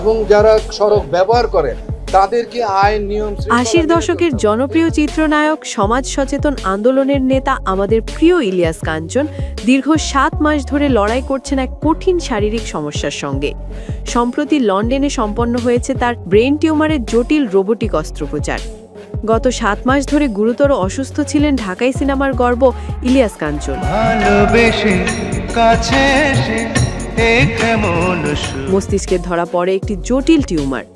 এবং যারা সড়ক ব্যবহার করে তাদেরকে আইন নিয়ম ৮০ দশকের জনপ্রিয় চিত্রনায়ক, সমাজ সচেতন আন্দোলনের নেতা আমাদের প্রিয় ইলিয়াস কাঞ্চন দীর্ঘ ৭ মাস ধরে লড়াই করছেন এক কঠিন শারীরিক সমস্যার সঙ্গে। সম্প্রতি লন্ডনে সম্পন্ন হয়েছে তার ব্রেন টিউমারের জটিল রোবোটিক অস্ত্রোপচার। গত ৭ মাস ধরে গুরুতর অসুস্থ ছিলেন ঢাকাই সিনেমার গর্ব ইলিয়াস কাঞ্চন। মস্তিষ্কে ধরা পড়ে একটি জটিল টিউমার।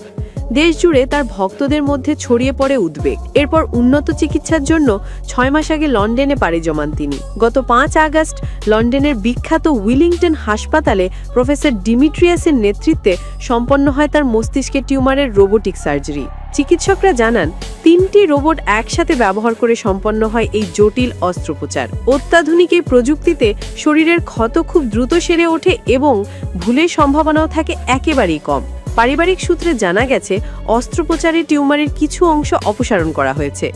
দেশ জুড়ে তার ভক্তদের মধ্যে ছড়িয়ে পড়ে উদ্বেগ। এরপর উন্নত চিকিৎসার জন্য ৬ মাস আগে লন্ডনে পাড়ি জমান তিনি। গত ৫ আগস্ট লন্ডনের বিখ্যাত উইলিংটন হাসপাতালে প্রফেসর ডিমিট্রিয়াসের নেতৃত্বে সম্পন্ন হয় তার মস্তিষ্কে টিউমারের রোবোটিক সার্জারি। চিকিৎসকরা জানান ৩টি রোবট একসাথে ব্যবহার করে সম্পন্ন হয় এই জটিল অস্ত্রোপচার। অত্যাধুনিক এই প্রযুক্তিতে শরীরের ক্ষত খুব দ্রুত সেরে ওঠে এবং ভুলের সম্ভাবনাও থাকে একেবারেই কম। পারিবারিক সূত্রে জানা গেছে অস্ত্রোপচারে টিউমারের কিছু অংশ অপসারণ করা হয়েছে।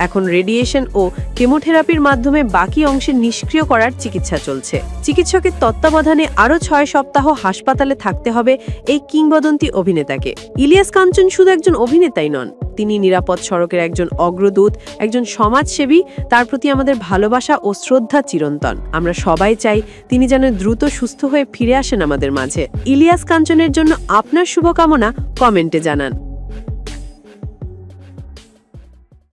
এখন রেডিয়েশন ও কেমোথেরাপির মাধ্যমে বাকি অংশে নিষ্ক্রিয় করার চিকিৎসা চলছে। চিকিৎসকের তত্ত্বাবধানে আরও ৬ সপ্তাহ হাসপাতালে থাকতে হবে এই কিংবদন্তি অভিনেতাকে। ইলিয়াস কাঞ্চন শুধু একজন অভিনেতাই নন, তিনি নিরাপদ সড়কের একজন অগ্রদূত, একজন সমাজসেবী। তার প্রতি আমাদের ভালোবাসা ও শ্রদ্ধা চিরন্তন। আমরা সবাই চাই তিনি যেন দ্রুত সুস্থ হয়ে ফিরে আসেন আমাদের মাঝে। ইলিয়াস কাঞ্চনের জন্য আপনার শুভকামনা কমেন্টে জানান।